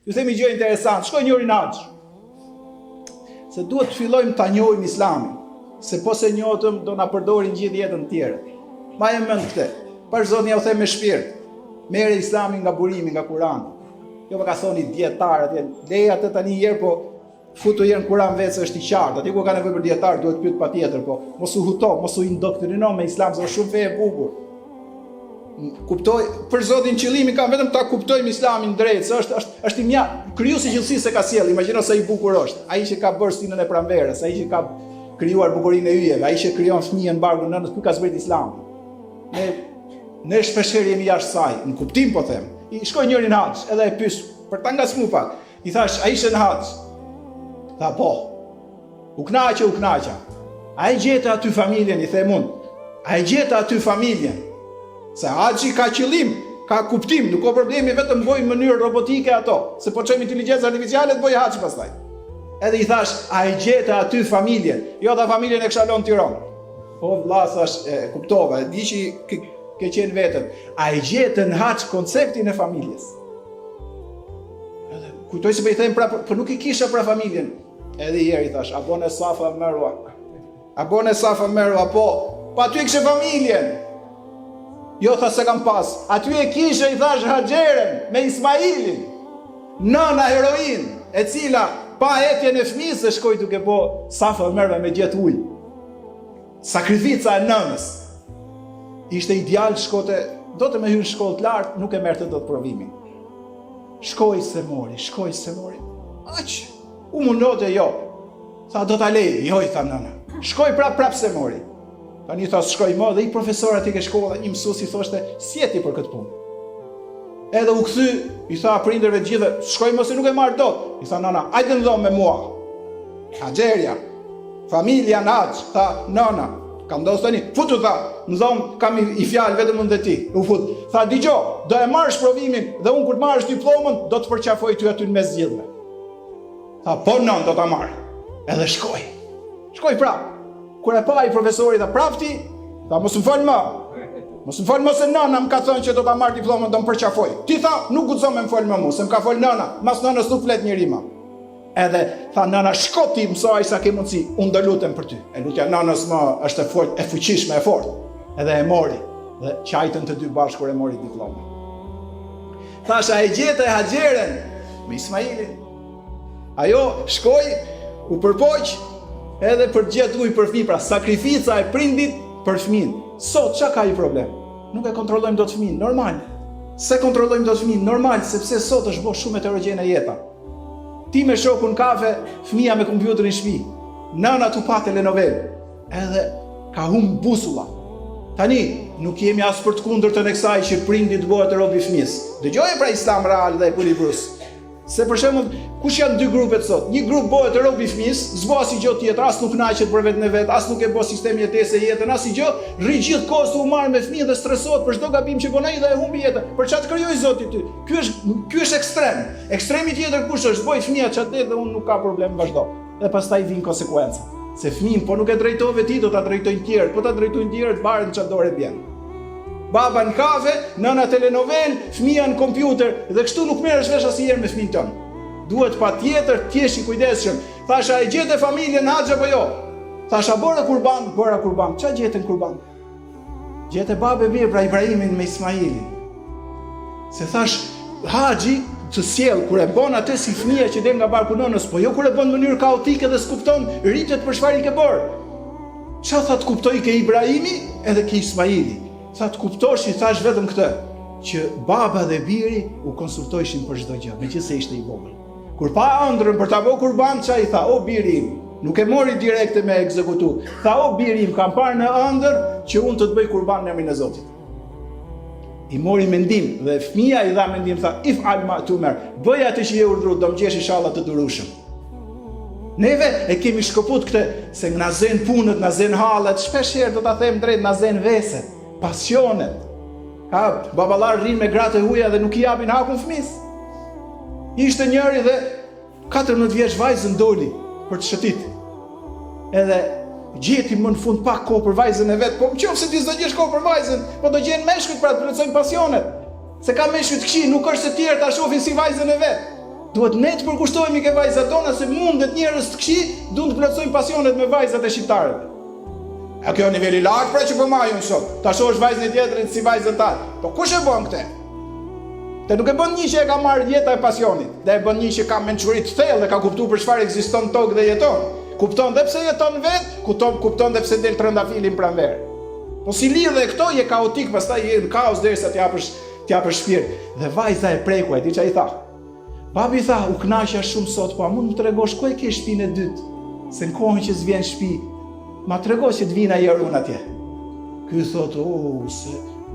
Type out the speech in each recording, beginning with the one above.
Ju themi gjë interesant, shkoj njëri në haxh. Se duhet të fillojmë ta njohim Islamin, se po se njohëm do na përdorin gjithë jetën tjetër. Ma e mend këtë. Për Zotin ja u them me shpirt. Merre Islamin nga burimi, nga Kurani. Jo më ka thoni dietar atje, leja atë tani një herë, po futu herë në Kur'an vetë se është i qartë. Aty ku ka nevojë për dietar duhet pyet patjetër, po mos u huto, mos u indoktrino me Islam, se është shumë fe e bukur. Kuptoj, për Zotin qëllimi kam vetëm ta kuptojmë Islamin drejt, se është i mjaft, krijuesi i gjithësisë ka sjell, imagjino sa i bukur është. Ai që ka bërë stinën e pranverës, ai që ka krijuar bukurinë e yjeve, ai që krijon fëmijën barkun nënës, ku ka zbrit Islami. Ne shpeshherë jemi jashtë saj, në kuptim po them. I shkoi njëri në haxh, edhe e pyet për ta ngasmu pak. I thash, a ishe në haxh? Tha po. U knaqa. A e gjeta aty familjen, i them unë. A e gjeta aty familjen? Se haxhi ka qëllim, ka kuptim, nuk ka problemi vetëm bëj në mënyrë robotike ato, se po çojmë inteligjencë artificiale të bëj haxh pastaj. Edhe i thash, a e gjeta aty familjen? Jo, ta familjen e kisha lënë në Tiranë. Po vlla thash, kuptova, di që ke qenë vetëm. A e gjetë në haxh konceptin e familjes? Edhe kujtoj se po i them po nuk i kisha pra familjen. Edhe i herë i thash, a bone Safa Merwa? A bone Safa Merwa, po aty e kishe familjen. Jo, tha se kam pas. Aty e kishe, i thash, Haxherën me Ismailin. Nëna heroin, e cila pa etjen e fëmijës se shkoi duke po Safa Merwa me gjet ujë. Sakrifica e nënës. Ishte ideal shkote, do të me hyrë shkollë të lartë, nuk e merrte dot provimin. Shkoi se mori. Aq, u mundote jo. Tha do ta lej, jo i tha nëna. Shkoi prap se mori. Tani tha shkoi më dhe i profesor aty ke shkolla, një mësues i thoshte, sjeti për këtë punë. Edhe u kthy, i tha prindërve të gjithë, shkoi mos e nuk e marr dot. I tha nëna, hajde në dhomë me mua. Haxheria, familja në haxh, tha nëna. Kam ndosë tani, futu tha, në dhomë kam i fjalë vetëm unë dhe ti, u fut. Tha, digjo, do e marrësh provimin dhe unë kur të marrësh diplomën, do të përqafoj ty aty në mes zgjidhme. Tha, po nën, do ta marr. Edhe shkoj prap. Kur e pa i profesori tha, prapti, tha, mos më fal më se nëna më ka thënë që do ta marr diplomën, do më përqafoj. Ti tha, nuk guxon me më fal më mua, se më ka fol nëna, mas nënës nuk flet njeri më. Edhe tha nëna, shko ti mësoj sa ke mundsi, unë do lutem për ty. E lutja nënës më është e fuqishme, e fortë. Edhe e mori dhe qajtën të dy bashkë kur e mori diplomën. Thash, a e gjete Haxherën me Ismailin? Ajo shkoi, u përpoq edhe për gjetë ujë për fëmijë, pra sakrifica e prindit për fëmijën. Sot çka ka i problem? Nuk e kontrollojmë dot fëmijën, normal. Se kontrollojmë dot fëmijën, normal, sepse sot është bërë shumë heterogjene jeta. Ti me shokun kafe, fëmia me kompjuterin në shtëpi. Nëna tu pa telenovel. Edhe ka humb busulla. Tani nuk jemi as për të kundërtën e kësaj që prindi të bëhet rob i fëmijës. Dëgjoj pra Islam real dhe ekuilibrus. Se për shembull, kush janë dy grupet sot? Një grup bëhet rob i fëmijës, s'bë asnjë gjë tjetër, as nuk kënaqet për vetën e vet, as nuk e bë sistemi jetese jetën, as gjë, rri gjithë kohën u marr me fëmijën dhe stresohet për çdo gabim që bën ai dhe e humbi jetën. Për çfarë krijoi Zoti ty? Ky është ekstrem. Ekstremi tjetër kush është? Bëj fëmia çatë dhe unë nuk ka problem, vazhdo. Dhe pastaj vijnë konsekwencat. Se fëmin po nuk e drejtove ti, do ta drejtojnë tjerë, po ta drejtojnë tjerë të varet çfarë dorë bën. Baba në kafe, nëna telenovel, fëmia në kompjuter dhe kështu nuk merresh vesh asnjëherë me fëmin tën. Duhet patjetër të jesh i kujdesshëm. Thasha e gjetë familjen haxh apo jo? Thasha bëra kurban. Ç'a gjetën kurban? Gjetë babë mirë pra Ibrahimin me Ismailin. Se thash haxhi të sjell kur e bën atë si fëmia që del nga barku nënës, po jo kur e bën në mënyrë kaotike dhe s'kupton rritet për çfarë i ke bërë. Ç'a tha të kuptoj ke Ibrahimi edhe ke Ismaili. Tha të kuptosh, i thash vetëm këtë, që baba dhe biri u konsultojshin për çdo gjë, meqense ishte i vogël. Kur pa ëndrrën për ta bërë kurban, ç'a i tha, o biri im, nuk e mori direkte me ekzekutu. Tha, o biri im, kam parë në ëndër që unë të bëj kurban në emrin e Zotit. I mori mendim dhe fëmia i dha mendim, tha, if'al ma tu'mar, bëj atë që je urdhëruar, do më gjesh inshallah të durueshëm. Neve e kemi shkoput këtë, se na zen punët, na zen hallet, shpeshherë do ta them drejt, na zen veset, pasionet. Ka baballar rrin me gratë e huaja dhe nuk i japin hakun fëmis. Ishte njëri dhe 14 vjeç vajzën doli për të shëtit. Edhe gjeti më në fund pak kohë për vajzën e vet, po nëse ti s'do gjesh kohë për vajzën, po do gjen meshkujt pra të plotësojnë pasionet. Se ka meshkujt këqij, nuk është se tjerë ta shohin si vajzën e vet. Duhet ne të përkushtohemi ke vajzat tona se mundet njerëz të këqij duan të plotësojnë pasionet me vajzat e shqiptarëve. A kjo niveli lartë pra që po majun sot. Ta shohësh vajzën e tjetrit si vajzën ta. Po kush e bën këtë? Te nuk e bën një që e ka marrë jeta e pasionit, dhe e bën një që ka mençuri të thellë, ka kuptuar për çfarë ekziston tokë dhe jeton. Kupton dhe pse jeton vet, kupton dhe pse del trëndafilin pranver. Po si lidhe këto je kaotik, pastaj je në kaos derisa t'japësh shpirt. Dhe vajza e prekuaj, di çfarë i tha? Babi tha, u kënaqja shumë sot, po a mund të tregosh ku e ke shtëpinë e dytë? Se në kohën që s'vjen shtëpi, ma trego që të vina herë unë atje. Ky thot, se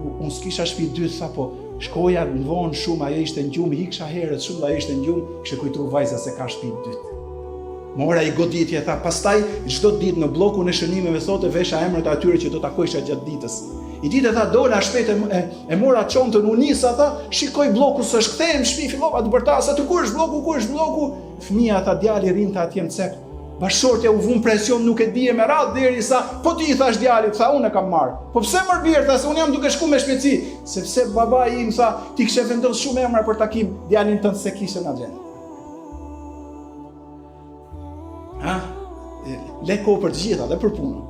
unë s'kisha shtëpi dytë, tha, po shkoja në vonë shumë, ajo ishte në gjumë, hiksha herët shumë, ajo ishte në gjumë, kishte kujtuar vajza se ka shtëpi dytë. Mora i goditje, tha, pastaj çdo ditë në bllokun e shënimeve thotë vesha emrat e atyre që do takojsha gjatë ditës. I ditë tha dola shpejt e mora çontën u nisa tha, shikoj bloku se shkthehem në shtëpi fillova të bërtas, aty ku është bloku? Fëmia tha djali rinte atje në cep. Bashortja u vun presion nuk e dije me radhë derisa po ti I thash djalit, tha unë e kam marr. Po pse më bir tha se unë jam duke shku me shpejtësi, sepse babai im tha ti kishe vendosur shumë emra për takim djalin tënd se kishte në agjend. Le kohë për të gjitha, dhe për punën,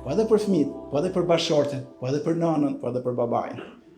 po edhe për fëmijët, po edhe për bashorten, po edhe për nënën, po edhe për babain.